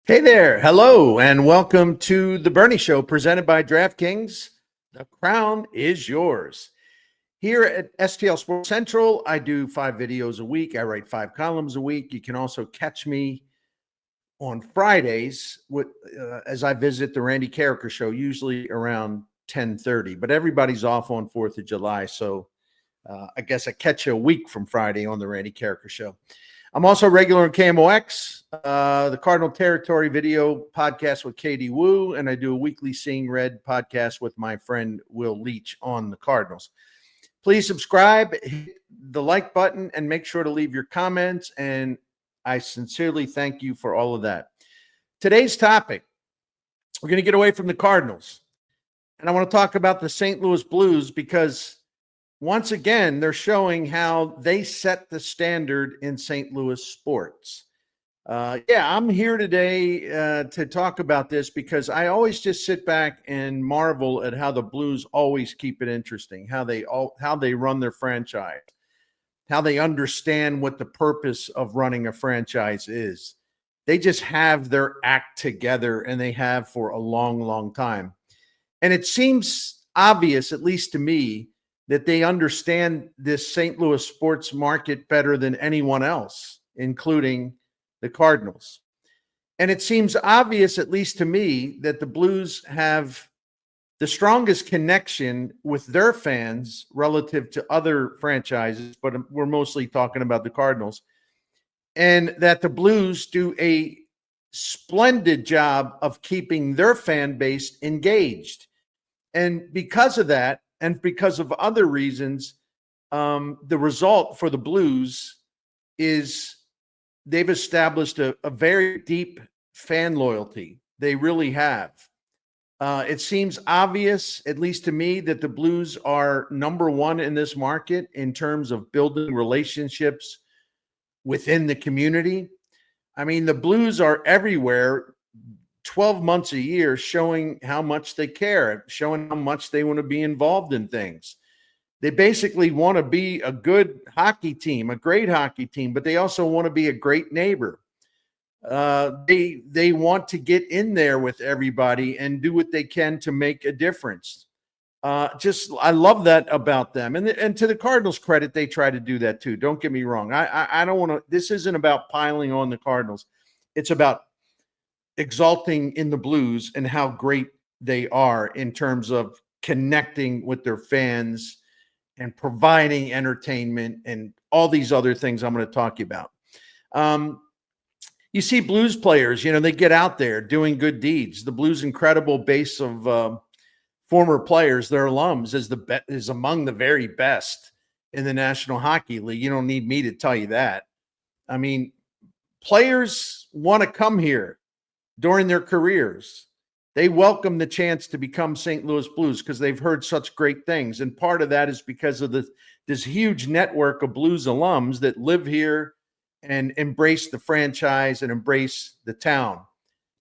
Hey there. Hello, and welcome to the Bernie Show presented by DraftKings. The crown is yours. Here at STL Sports Central, I do 5 videos a week. I write 5 columns a week. You can also catch me on Fridays as I visit the Randy Carricker Show, usually around 10:30. But everybody's off on 4th of July, so I guess I catch you a week from Friday on the Randy Carricker Show. I'm also regular on KMOX, the Cardinal Territory video podcast with Katie Wu, and I do a weekly Seeing Red podcast with my friend Will Leach on the Cardinals. Please subscribe, hit the like button, and make sure to leave your comments, and I sincerely thank you for all of that. Today's topic, we're going to get away from the Cardinals, and I want to talk about the St. Louis Blues because once again, they're showing how they set the standard in St. Louis sports. I'm here today to talk about this because I always just sit back and marvel at how the Blues always keep it interesting, how they run their franchise, how they understand what the purpose of running a franchise is. They just have their act together, and they have for a long, long time. And it seems obvious, at least to me, that they understand this St. Louis sports market better than anyone else, including the Cardinals. And it seems obvious, at least to me, that the Blues have the strongest connection with their fans relative to other franchises, but we're mostly talking about the Cardinals, and that the Blues do a splendid job of keeping their fan base engaged. And because of that, and because of other reasons, the result for the Blues is they've established a very deep fan loyalty. They really have. It seems obvious, at least to me, that the Blues are number one in this market in terms of building relationships within the community. I mean, the Blues are everywhere 12 months a year, showing how much they care, showing how much they want to be involved in things. They basically want to be a good hockey team, a great hockey team, but they also want to be a great neighbor. They want to get in there with everybody and do what they can to make a difference. I love that about them. And to the Cardinals' credit, they try to do that too. Don't get me wrong. I don't want to. This isn't about piling on the Cardinals. It's about exalting in the Blues and how great they are in terms of connecting with their fans and providing entertainment and all these other things I'm going to talk to you about. You see Blues players, they get out there doing good deeds. The Blues' incredible base of former players, their alums, is among the very best in the National Hockey League. You don't need me to tell you that. I mean, players want to come here during their careers. They welcome the chance to become St. Louis Blues because they've heard such great things. And part of that is because of this huge network of Blues alums that live here and embrace the franchise and embrace the town.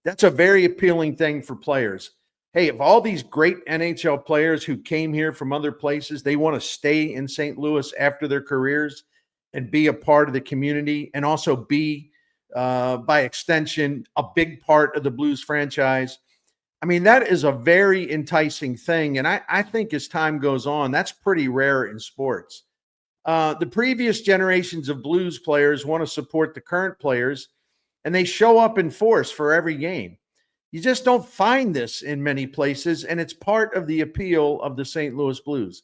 That's a very appealing thing for players. Hey, if all these great NHL players who came here from other places, they want to stay in St. Louis after their careers and be a part of the community and also be by extension, a big part of the Blues franchise. I mean, that is a very enticing thing. And I think as time goes on, that's pretty rare in sports. The previous generations of Blues players want to support the current players, and they show up in force for every game. You just don't find this in many places, and it's part of the appeal of the St. Louis Blues.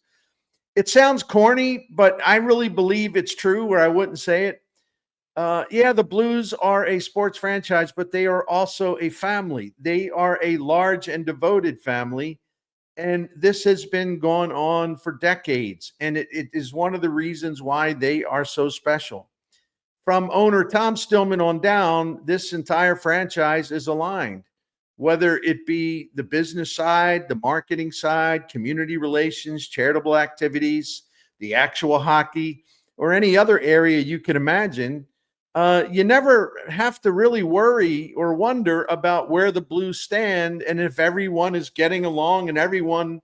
It sounds corny, but I really believe it's true, or I wouldn't say it. The Blues are a sports franchise, but they are also a family. They are a large and devoted family, and this has been going on for decades, and it is one of the reasons why they are so special. From owner Tom Stillman on down, this entire franchise is aligned, whether it be the business side, the marketing side, community relations, charitable activities, the actual hockey, or any other area you can imagine. You never have to really worry or wonder about where the Blues stand and if everyone is getting along and everyone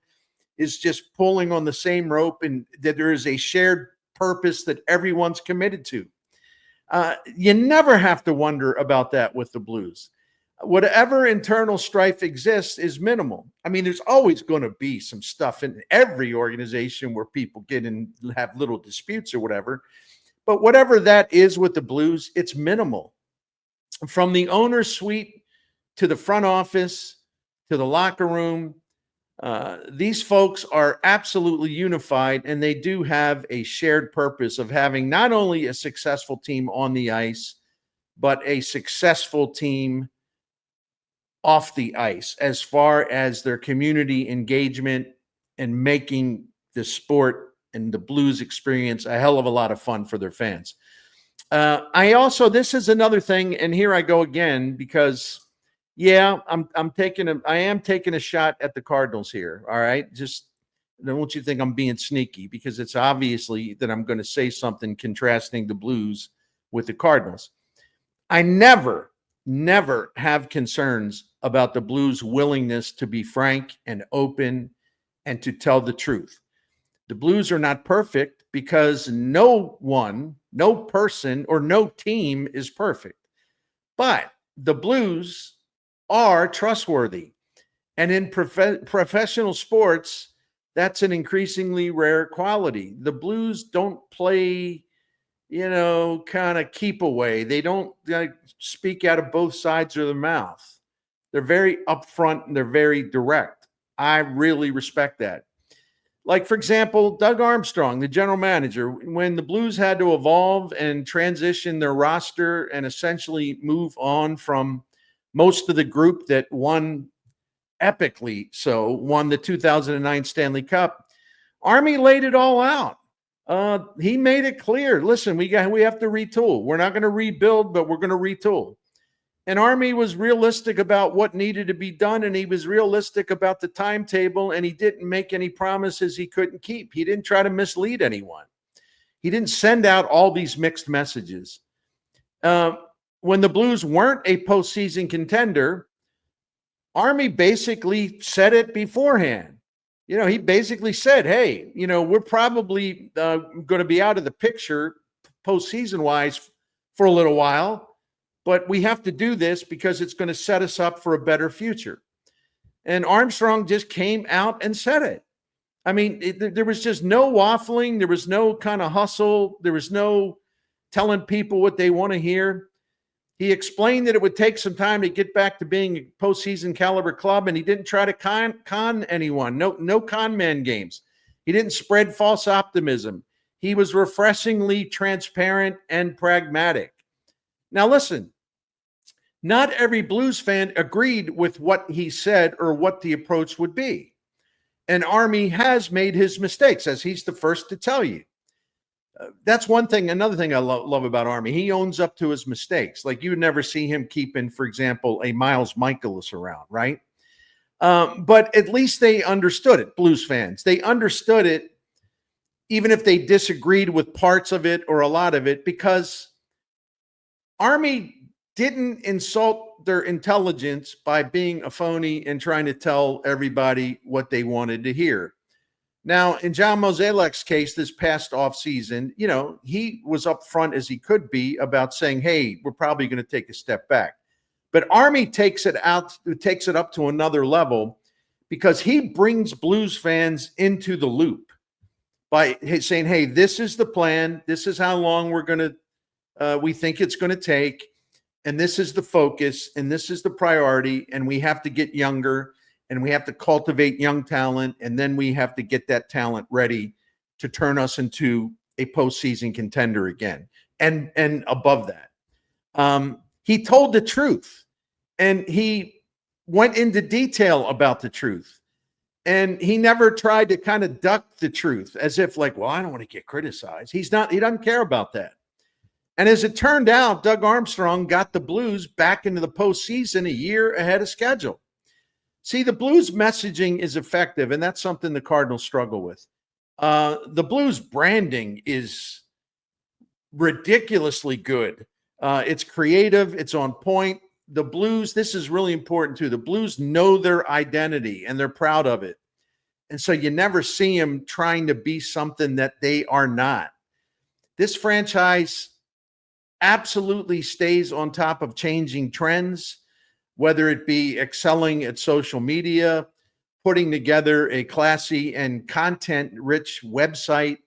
is just pulling on the same rope and that there is a shared purpose that everyone's committed to. You never have to wonder about that with the Blues. Whatever internal strife exists is minimal. I mean, there's always going to be some stuff in every organization where people get in, have little disputes or whatever. But whatever that is with the Blues, it's minimal. From the owner's suite to the front office to the locker room, these folks are absolutely unified, and they do have a shared purpose of having not only a successful team on the ice, but a successful team off the ice as far as their community engagement and making the sport and the Blues experience a hell of a lot of fun for their fans. This is another thing, and here I go again, because I am taking a shot at the Cardinals here. All right. Just don't want you to think I'm being sneaky, because it's obviously that I'm going to say something contrasting the Blues with the Cardinals. I never have concerns about the Blues' willingness to be frank and open and to tell the truth. The Blues are not perfect, because no one, no person, or no team is perfect. But the Blues are trustworthy. And in professional sports, that's an increasingly rare quality. The Blues don't play, kind of keep away. They don't speak out of both sides of their mouth. They're very upfront and they're very direct. I really respect that. Like, for example, Doug Armstrong, the general manager, when the Blues had to evolve and transition their roster and essentially move on from most of the group that won the 2009 Stanley Cup, Army laid it all out. He made it clear, listen, we have to retool. We're not going to rebuild, but we're going to retool. And Army was realistic about what needed to be done, and he was realistic about the timetable, and he didn't make any promises he couldn't keep. He didn't try to mislead anyone. He didn't send out all these mixed messages. When the Blues weren't a postseason contender, Army basically said it beforehand. He basically said, hey, we're probably going to be out of the picture postseason-wise for a little while, but we have to do this because it's going to set us up for a better future. And Armstrong just came out and said it. I mean, there was just no waffling. There was no kind of hustle. There was no telling people what they want to hear. He explained that it would take some time to get back to being a postseason caliber club, and he didn't try to con anyone. No con man games. He didn't spread false optimism. He was refreshingly transparent and pragmatic. Now, listen, not every Blues fan agreed with what he said or what the approach would be. And Army has made his mistakes, as he's the first to tell you. That's one thing. Another thing I love about Army, he owns up to his mistakes. Like, you would never see him keeping, for example, a Miklasz around, right? But at least they understood it, Blues fans. They understood it, even if they disagreed with parts of it or a lot of it, because Army didn't insult their intelligence by being a phony and trying to tell everybody what they wanted to hear. Now, in John Moselek's case this past offseason, he was upfront as he could be about saying, hey, we're probably going to take a step back. But Army takes it up to another level, because he brings Blues fans into the loop by saying, hey, this is the plan. This is how long we think it's going to take. And this is the focus, and this is the priority. And we have to get younger, and we have to cultivate young talent, and then we have to get that talent ready to turn us into a postseason contender again, and above that. He told the truth, and he went into detail about the truth, and he never tried to kind of duck the truth as if like, well, I don't want to get criticized. He doesn't care about that. And as it turned out, Doug Armstrong got the Blues back into the postseason a year ahead of schedule. See, the Blues messaging is effective, and that's something the Cardinals struggle with. The Blues branding is ridiculously good. It's creative. It's on point. The Blues, this is really important too. The Blues know their identity, and they're proud of it. And so you never see them trying to be something that they are not. This franchise absolutely stays on top of changing trends. whether it be excelling at social media, putting together a classy and content-rich website,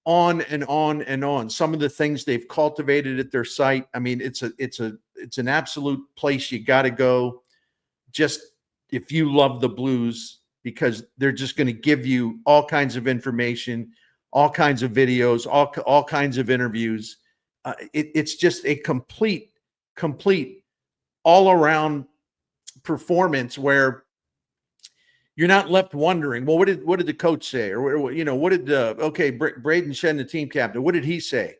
on and on and on. Some of the things they've cultivated at their site. I mean, it's an absolute place you got to go. Just if you love the Blues, because they're just going to give you all kinds of information, all kinds of videos, all kinds of interviews. It's just a complete all around performance where you're not left wondering, well, what did the coach say? Or, what did Braden Shen, the team captain, what did he say?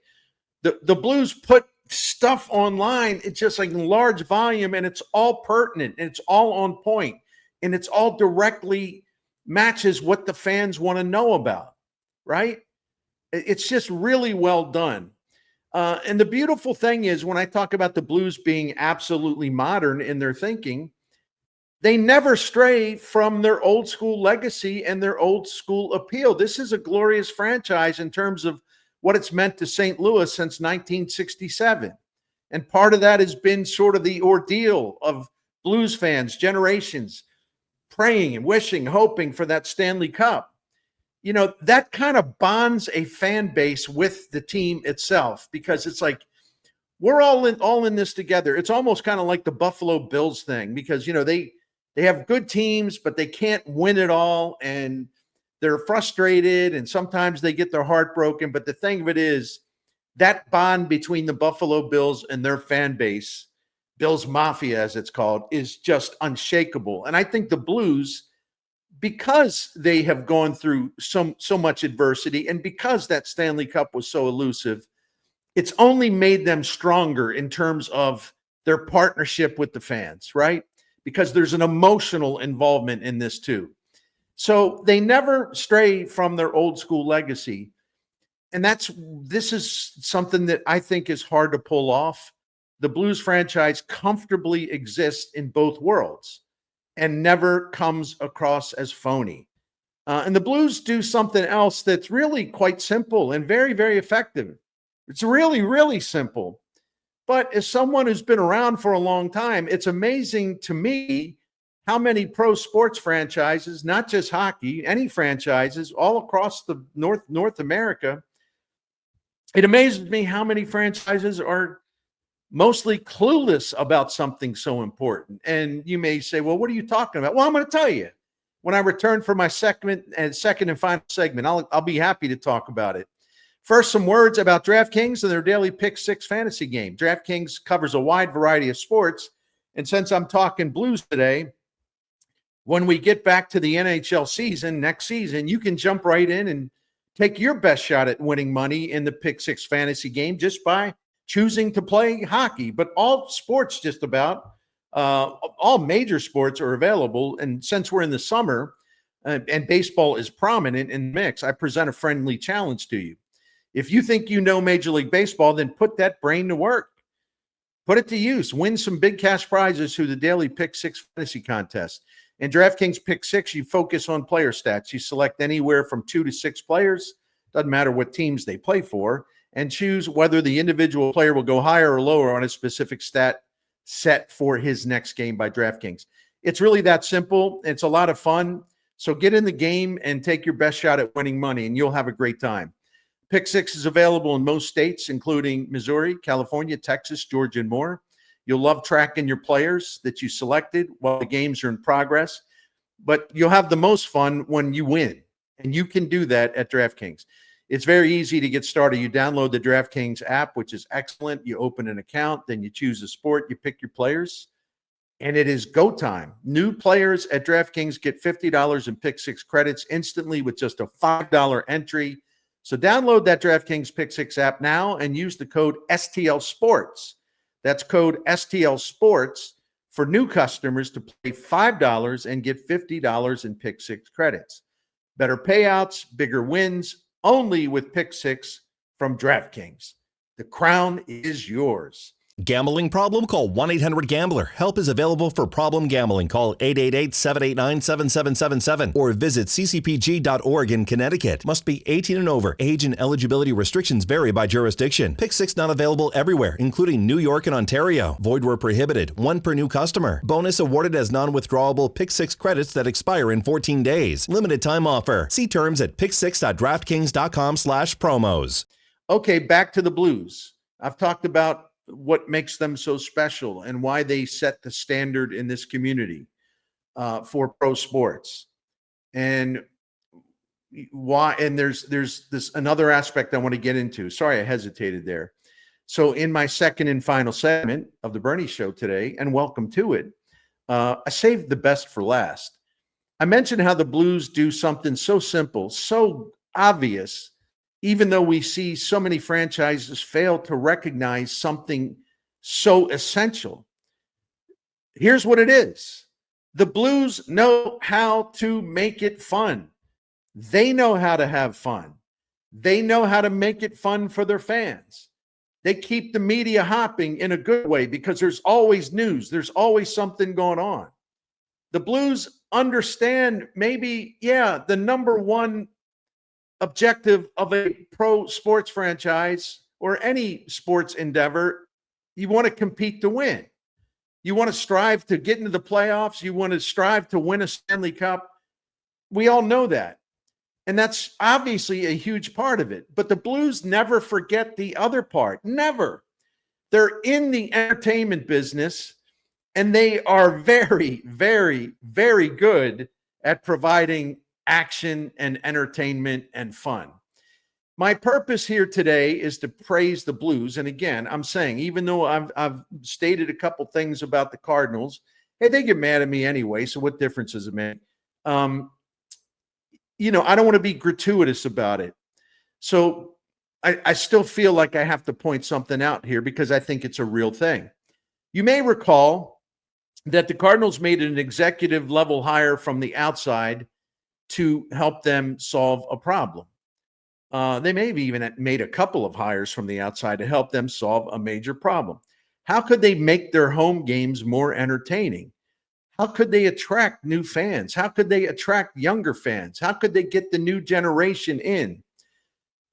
The Blues put stuff online. It's just like in large volume, and it's all pertinent, and it's all on point, and it's all directly matches what the fans want to know about, right? It's just really well done. And the beautiful thing is, when I talk about the Blues being absolutely modern in their thinking, they never stray from their old school legacy and their old school appeal. This is a glorious franchise in terms of what it's meant to St. Louis since 1967. And part of that has been sort of the ordeal of Blues fans, generations, praying and wishing, hoping for that Stanley Cup. That kind of bonds a fan base with the team itself, because it's like, we're all in this together. It's almost kind of like the Buffalo Bills thing, because, they have good teams, but they can't win it all, and they're frustrated, and sometimes they get their heart broken. But the thing of it is, that bond between the Buffalo Bills and their fan base, Bills Mafia as it's called, is just unshakable. And I think the Blues, because they have gone through so much adversity, and because that Stanley Cup was so elusive, it's only made them stronger in terms of their partnership with the fans, right? Because there's an emotional involvement in this too. So they never stray from their old school legacy. And this is something that I think is hard to pull off. The Blues franchise comfortably exists in both worlds and never comes across as phony. And the Blues do something else that's really quite simple and very, very effective. It's really, really simple. But as someone who's been around for a long time, it's amazing to me how many pro sports franchises, not just hockey, any franchises all across the North America, it amazes me how many franchises are mostly clueless about something so important. And you may say, well, what are you talking about? Well, I'm going to tell you. When I return for my second and final segment, I'll be happy to talk about it. First, some words about DraftKings and their daily Pick 6 fantasy game. DraftKings covers a wide variety of sports. And since I'm talking Blues today, when we get back to the NHL season, next season, you can jump right in and take your best shot at winning money in the Pick 6 fantasy game just by choosing to play hockey. But all sports, just about, all major sports are available. And since we're in the summer and baseball is prominent in the mix, I present a friendly challenge to you. If you think you know Major League Baseball, then put that brain to work. Put it to use. Win some big cash prizes through the daily Pick 6 fantasy contest. In DraftKings Pick 6, you focus on player stats. You select anywhere from 2 to 6 players, doesn't matter what teams they play for, and choose whether the individual player will go higher or lower on a specific stat set for his next game by DraftKings. It's really that simple. It's a lot of fun. So get in the game and take your best shot at winning money, and you'll have a great time. Pick 6 is available in most states, including Missouri, California, Texas, Georgia, and more. You'll love tracking your players that you selected while the games are in progress, but you'll have the most fun when you win, and you can do that at DraftKings. It's very easy to get started. You download the DraftKings app, which is excellent. You open an account, then you choose a sport, you pick your players, and it is go time. New players at DraftKings get $50 in Pick 6 credits instantly with just a $5 entry. So download that DraftKings Pick 6 app now and use the code STL Sports. That's code STL Sports for new customers to pay $5 and get $50 in Pick 6 credits. Better payouts, bigger wins, only with Pick 6 from DraftKings. The crown is yours. Gambling problem? Call 1-800-GAMBLER. Help is available for problem gambling. Call 888-789-7777 or visit ccpg.org in Connecticut. Must be 18 and over. Age and eligibility restrictions vary by jurisdiction. Pick 6 not available everywhere, including New York and Ontario. Void where prohibited. 1 per new customer. Bonus awarded as non-withdrawable Pick 6 credits that expire in 14 days. Limited time offer. See terms at pick6.draftkings.com/promos. Okay, back to the Blues. I've talked about what makes them so special and why they set the standard in this community for pro sports, and why. And there's this another aspect I want to get into. Sorry, I hesitated there. So in my second and final segment of the Bernie Show today, and welcome to it, I saved the best for last. I mentioned how the Blues do something so simple, so obvious, even though we see so many franchises fail to recognize something so essential. Here's what it is. The Blues know how to make it fun. They know how to have fun. They know how to make it fun for their fans. They keep the media hopping in a good way because there's always news. There's always something going on. The Blues understand maybe, the number one objective of a pro sports franchise or any sports endeavor. You want to compete to win. You want to strive to get into the playoffs. You want to strive to win a Stanley Cup. We all know that. And that's obviously a huge part of it. But the Blues never forget the other part. Never. They're in the entertainment business, and they are very, very, very good at providing action and entertainment and fun. My purpose here today is to praise the Blues. And again, I'm saying, even though I've stated a couple things about the Cardinals, hey, they get mad at me anyway, so what difference does it make? I don't want to be gratuitous about it. So I still feel like I have to point something out here because I think it's a real thing. You may recall that the Cardinals made an executive level hire from the outside to help them solve a problem. They may have even made a couple of hires from the outside to help them solve a major problem. How could they make their home games more entertaining? How could they attract new fans? How could they attract younger fans? How could they get the new generation in?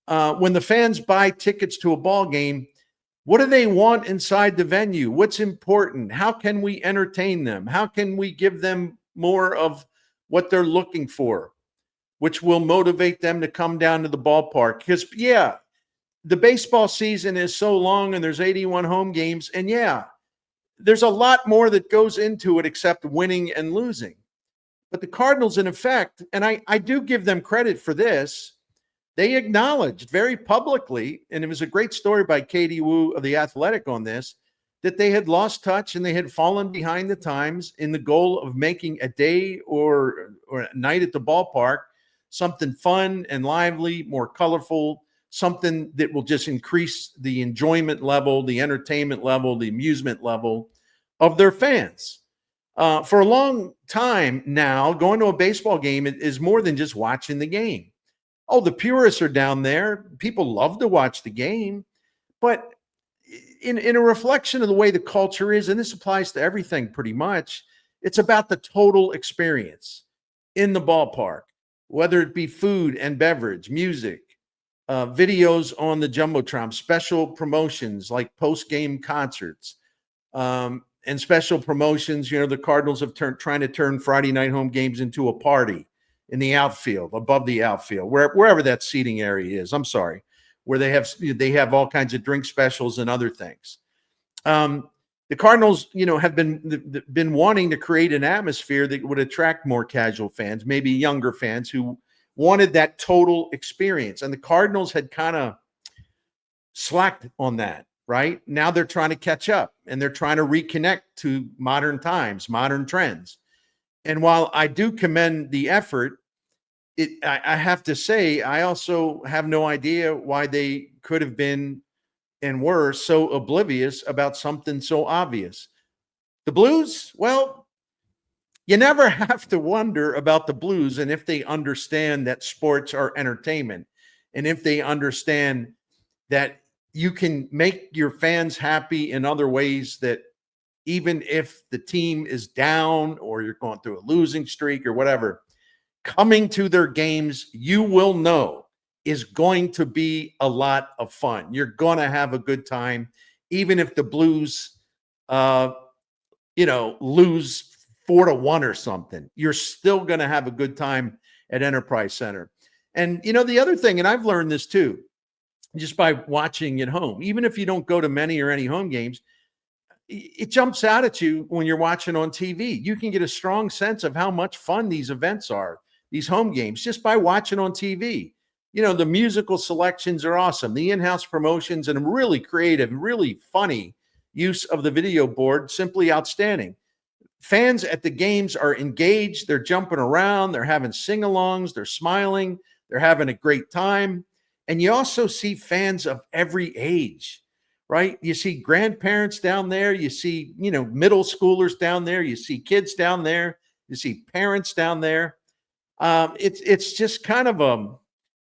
When the fans buy tickets to a ball game, what do they want inside the venue? What's important? How can we entertain them? How can we give them more of what they're looking for, which will motivate them to come down to the ballpark? Because, the baseball season is so long and there's 81 home games. And there's a lot more that goes into it except winning and losing. But the Cardinals, in effect, and I do give them credit for this, they acknowledged very publicly, and it was a great story by Katie Wu of The Athletic on this, that they had lost touch and they had fallen behind the times in the goal of making a day or a night at the ballpark something fun and lively, more colorful, something that will just increase the enjoyment level, the entertainment level, the amusement level of their fans. For a long time now, going to a baseball game is more than just watching the game. Oh, the purists are down there. People love to watch the game. But in a reflection of the way the culture is, and this applies to everything pretty much, it's about the total experience in the ballpark, whether it be food and beverage, music, videos on the Jumbotron, special promotions like post-game concerts, and special promotions. The Cardinals have trying to turn Friday night home games into a party in the outfield, above the outfield, wherever that seating area is. I'm sorry, where they have all kinds of drink specials and other things. The Cardinals, have been wanting to create an atmosphere that would attract more casual fans, maybe younger fans who wanted that total experience. And the Cardinals had kind of slacked on that, right? Now they're trying to catch up and they're trying to reconnect to modern times, modern trends. And while I do commend the effort, I have to say, I also have no idea why they could have been and were so oblivious about something so obvious. The Blues, well, you never have to wonder about the Blues and if they understand that sports are entertainment and if they understand that, you can make your fans happy in other ways that even if the team is down or you're going through a losing streak or whatever, coming to their games, you will know is going to be a lot of fun. You're going to have a good time, even if the Blues, lose 4-1 or something. You're still going to have a good time at Enterprise Center. And, the other thing, and I've learned this too, just by watching at home, even if you don't go to many or any home games, it jumps out at you when you're watching on TV. You can get a strong sense of how much fun these events are, these home games, just by watching on TV. The musical selections are awesome. The in-house promotions and a really creative, really funny use of the video board, simply outstanding. Fans at the games are engaged. They're jumping around. They're having sing-alongs. They're smiling. They're having a great time. And you also see fans of every age, right? You see grandparents down there. You see, middle schoolers down there. You see kids down there. You see parents down there. It's just kind of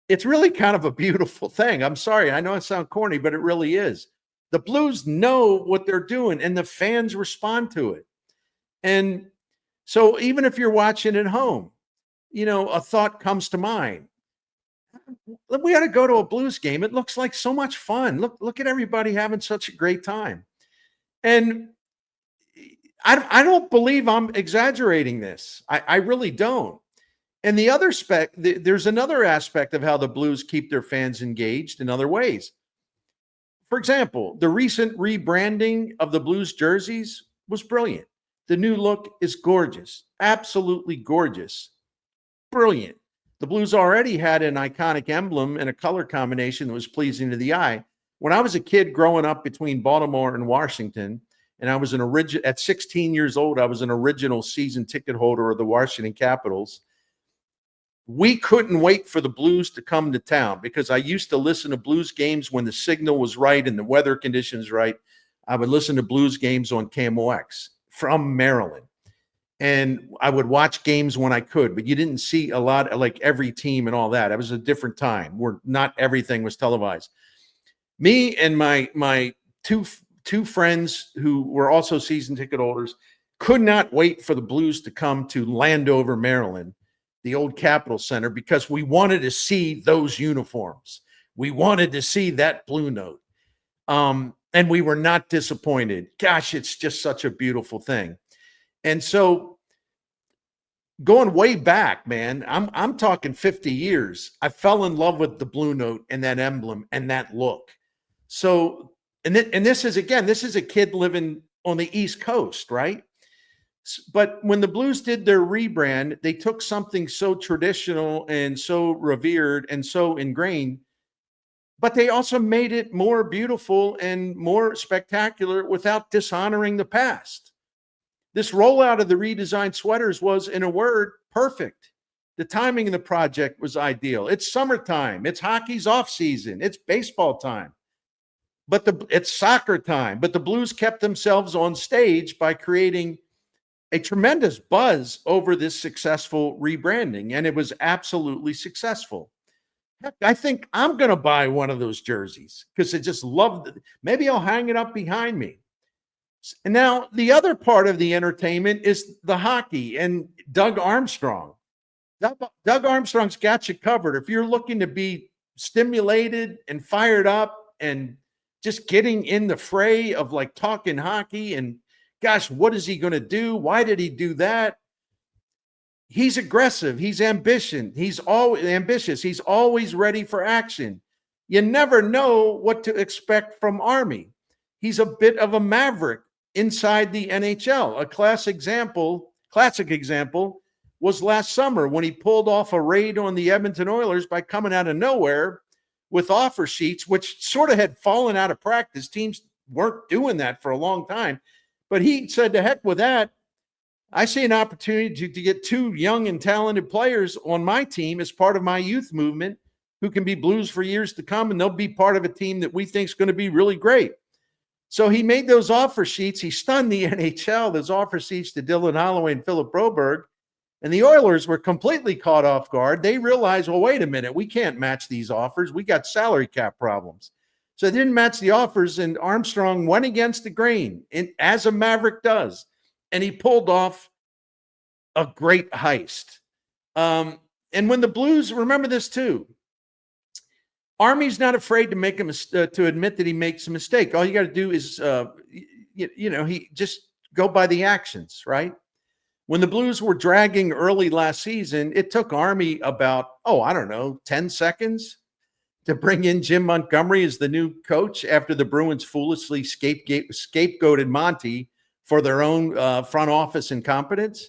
it's really kind of a beautiful thing. I'm sorry. I know I sound corny, but it really is. The Blues know what they're doing and the fans respond to it. And so even if you're watching at home, a thought comes to mind. We ought to go to a Blues game. It looks like so much fun. Look at everybody having such a great time. And I don't believe I'm exaggerating this. I really don't. And there's another aspect of how the Blues keep their fans engaged in other ways. For example, the recent rebranding of the Blues jerseys was brilliant. The new look is gorgeous, absolutely gorgeous, brilliant. The Blues already had an iconic emblem and a color combination that was pleasing to the eye. When I was a kid growing up between Baltimore and Washington, and I was at 16 years old, I was an original season ticket holder of the Washington Capitals. We couldn't wait for the Blues to come to town because I used to listen to Blues games when the signal was right and the weather conditions right. I would listen to Blues games on KMOX from Maryland. And I would watch games when I could, but you didn't see a lot of like every team and all that. It was a different time where not everything was televised. Me and my two friends who were also season ticket holders could not wait for the Blues to come to Landover, Maryland, the old Capitol Center, because we wanted to see those uniforms. We wanted to see that blue note. And we were not disappointed. Gosh, it's just such a beautiful thing. And so going way back, man, I'm talking 50 years. I fell in love with the blue note and that emblem and that look. So, and this is a kid living on the East Coast, right? But when the Blues did their rebrand, they took something so traditional and so revered and so ingrained, but they also made it more beautiful and more spectacular without dishonoring the past. This rollout of the redesigned sweaters was, in a word, perfect. The timing of the project was ideal. It's summertime. It's hockey's off season. It's baseball time. But it's soccer time. But the Blues kept themselves on stage by creating a tremendous buzz over this successful rebranding, and it was absolutely successful. Heck, I think I'm going to buy one of those jerseys because I just love it. Maybe I'll hang it up behind me. And now the other part of the entertainment is the hockey and Doug Armstrong. Doug Armstrong's got you covered. If you're looking to be stimulated and fired up and just getting in the fray of like talking hockey and gosh, what is he going to do? Why did he do that? He's aggressive. He's ambitious. He's always ambitious. He's always ready for action. You never know what to expect from Army. He's a bit of a maverick inside the NHL. A classic example was last summer when he pulled off a raid on the Edmonton Oilers by coming out of nowhere with offer sheets, which sort of had fallen out of practice. Teams weren't doing that for a long time. But he said, to heck with that. I see an opportunity to get two young and talented players on my team as part of my youth movement who can be Blues for years to come, and they'll be part of a team that we think is going to be really great. So he made those offer sheets. He stunned the NHL, those offer sheets to Dylan Holloway and Philip Broberg, and the Oilers were completely caught off guard. They realized, well, wait a minute, we can't match these offers. We got salary cap problems. So they didn't match the offers, and Armstrong went against the grain, as a Maverick does, and he pulled off a great heist. And when the Blues, remember this too, Army's not afraid to make to admit that he makes a mistake. All you got to do is, he just go by the actions, right? When the Blues were dragging early last season, it took Army about, 10 seconds to bring in Jim Montgomery as the new coach after the Bruins foolishly scapegoated Monty for their own front office incompetence.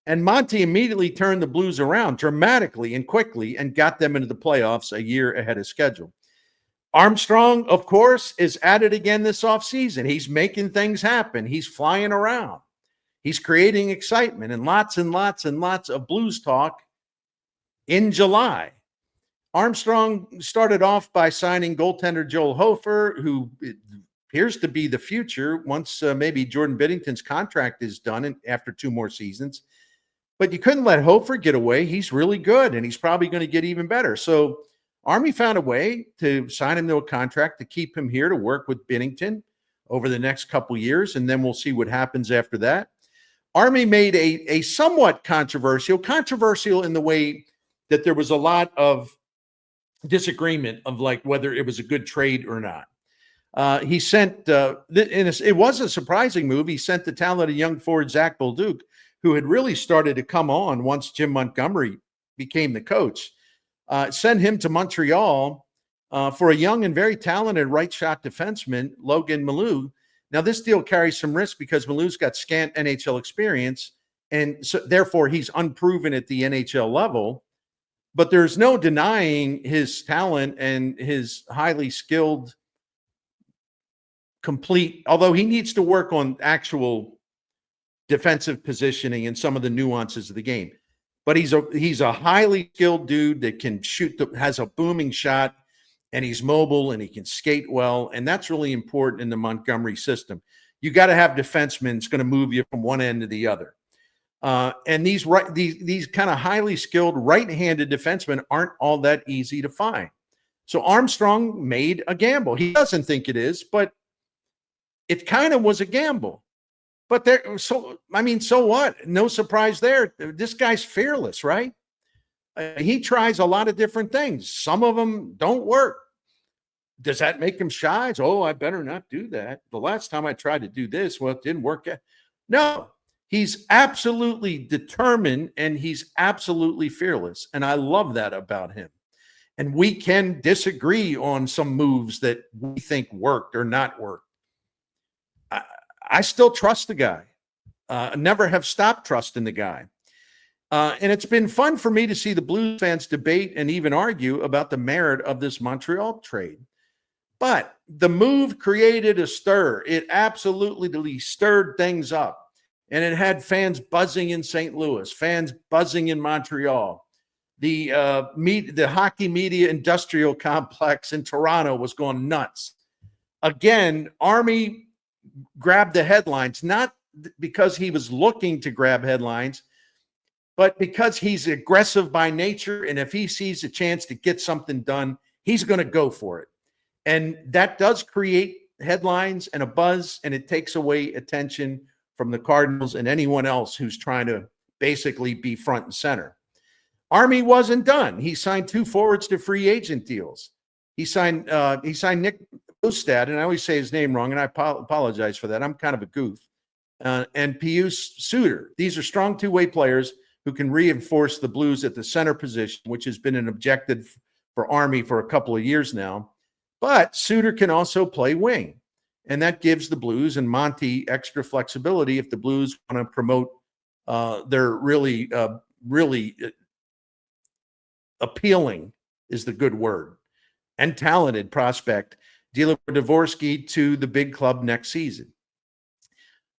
And Monty immediately turned the Blues around dramatically and quickly and got them into the playoffs a year ahead of schedule. Armstrong, of course, is at it again this offseason. He's making things happen. He's flying around. He's creating excitement and lots of Blues talk in July. Armstrong started off by signing goaltender Joel Hofer, who appears to be the future once maybe Jordan Binnington's contract is done after 2 more seasons. But you couldn't let Hofer get away. He's really good, and he's probably going to get even better. So Army found a way to sign him to a contract to keep him here to work with Binnington over the next couple years, and then we'll see what happens after that. Army made a somewhat controversial in the way that there was a lot of disagreement of like whether it was a good trade or not. He sent, it was a surprising move. He sent the talented young forward Zach Bolduc, who had really started to come on once Jim Montgomery became the coach, sent him to Montreal for a young and very talented right shot defenseman, Logan Mailloux. Now, this deal carries some risk because Mailloux's got scant NHL experience, and so therefore he's unproven at the NHL level. But there's no denying his talent and his highly skilled, complete, although he needs to work on actual defensive positioning and some of the nuances of the game. But he's a highly skilled dude that can shoot, has a booming shot, and he's mobile and he can skate well. And that's really important in the Montgomery system. You got to have defensemen that's going to move you from one end to the other. And these kind of highly skilled right-handed defensemen aren't all that easy to find. So Armstrong made a gamble. He doesn't think it is, but it kind of was a gamble. But so what? No surprise there. This guy's fearless, right? He tries a lot of different things. Some of them don't work. Does that make him shy? Oh, I better not do that. The last time I tried to do this, well, it didn't work. No, he's absolutely determined and he's absolutely fearless. And I love that about him. And we can disagree on some moves that we think worked or not worked. I still trust the guy. Never have stopped trusting the guy. And it's been fun for me to see the Blues fans debate and even argue about the merit of this Montreal trade. But the move created a stir. It absolutely stirred things up. And it had fans buzzing in St. Louis, fans buzzing in Montreal. The hockey media industrial complex in Toronto was going nuts. Again, Army grabbed the headlines, not because he was looking to grab headlines, but because he's aggressive by nature. And if he sees a chance to get something done, he's going to go for it. And that does create headlines and a buzz, and it takes away attention from the Cardinals and anyone else who's trying to basically be front and center. Army wasn't done. He signed 2 forwards to free agent deals. He signed Nick Bostad, and I always say his name wrong, and I apologize for that. I'm kind of a goof. And Pius Suter. These are strong two-way players who can reinforce the Blues at the center position, which has been an objective for Army for a couple of years now. But Suter can also play wing, and that gives the Blues and Monty extra flexibility if the Blues want to promote their really appealing is the good word, and talented prospect, Dylan Dvorsky, to the big club next season.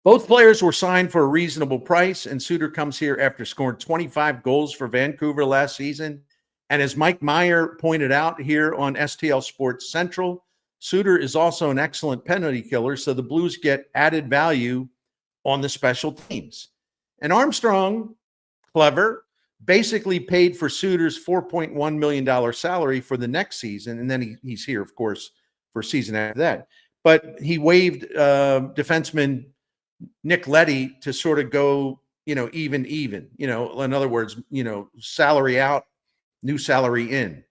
Both players were signed for a reasonable price, and Suter comes here after scoring 25 goals for Vancouver last season. And as Mike Meyer pointed out here on STL Sports Central, Suter is also an excellent penalty killer, so the Blues get added value on the special teams. And Armstrong, clever, basically paid for Suter's $4.1 million salary for the next season, and then he's here, of course, for a season after that. But he waived defenseman Nick Leddy to sort of go, even, in other words, salary out, new salary in.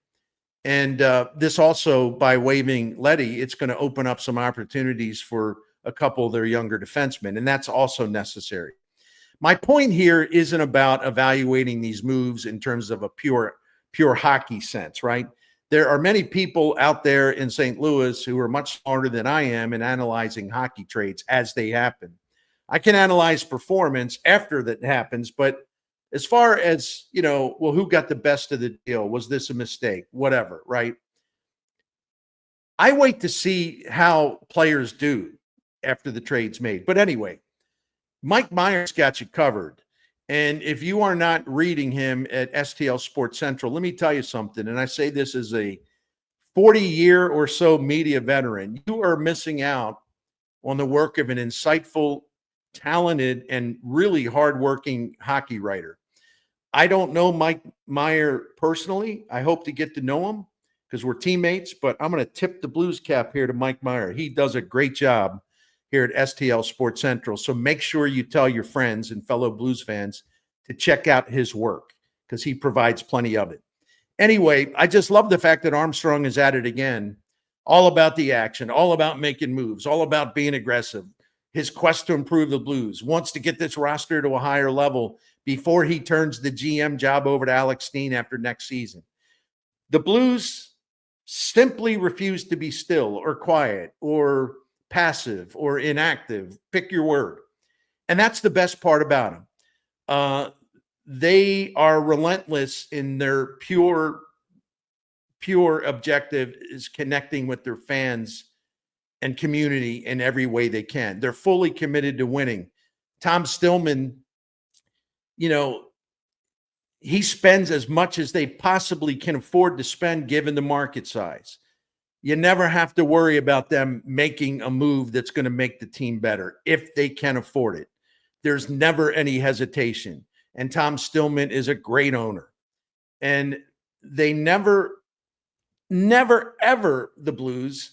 And this also, by waiving Leddy, it's going to open up some opportunities for a couple of their younger defensemen, and that's also necessary. My point here isn't about evaluating these moves in terms of a pure hockey sense, right? There are many people out there in St. Louis who are much smarter than I am in analyzing hockey trades as they happen. I can analyze performance after that happens, but as far as, who got the best of the deal? Was this a mistake? Whatever, right? I wait to see how players do after the trade's made. But anyway, Mike Myers got you covered. And if you are not reading him at STL Sports Central, let me tell you something. And I say this as a 40-year or so media veteran. You are missing out on the work of an insightful, talented, and really hardworking hockey writer. I don't know Mike Meyer personally. I hope to get to know him because we're teammates, but I'm going to tip the Blues cap here to Mike Meyer. He does a great job here at STL Sports Central. So make sure you tell your friends and fellow Blues fans to check out his work because he provides plenty of it. Anyway, I just love the fact that Armstrong is at it again, all about the action, all about making moves, all about being aggressive. His quest to improve the Blues, wants to get this roster to a higher level before he turns the GM job over to Alex Steen after next season. The Blues simply refuse to be still or quiet or passive or inactive. Pick your word. And that's the best part about them. They are relentless in their pure objective is connecting with their fans and community in every way they can. They're fully committed to winning. Tom Stillman, he spends as much as they possibly can afford to spend given the market size. You never have to worry about them making a move that's going to make the team better if they can afford it. There's never any hesitation. And Tom Stillman is a great owner. And they never, ever, the Blues,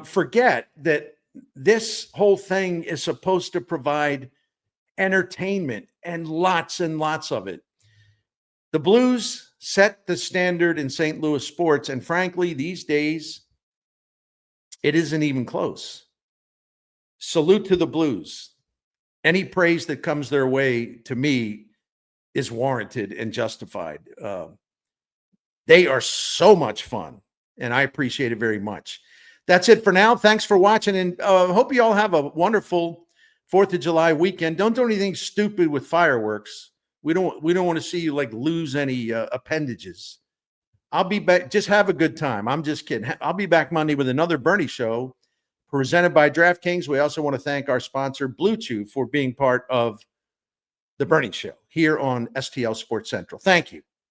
forget that this whole thing is supposed to provide entertainment and lots of it. The Blues set the standard in St. Louis sports, and frankly, these days, it isn't even close. Salute to the Blues. Any praise that comes their way, to me, is warranted and justified. They are so much fun, and I appreciate it very much. That's it for now. Thanks for watching, and hope you all have a wonderful 4th of July weekend. Don't do anything stupid with fireworks. We don't want to see you lose any appendages. I'll be back. Just have a good time. I'm just kidding. I'll be back Monday with another Bernie Show presented by DraftKings. We also want to thank our sponsor, Blue Chew, for being part of the Bernie Show here on STL Sports Central. Thank you.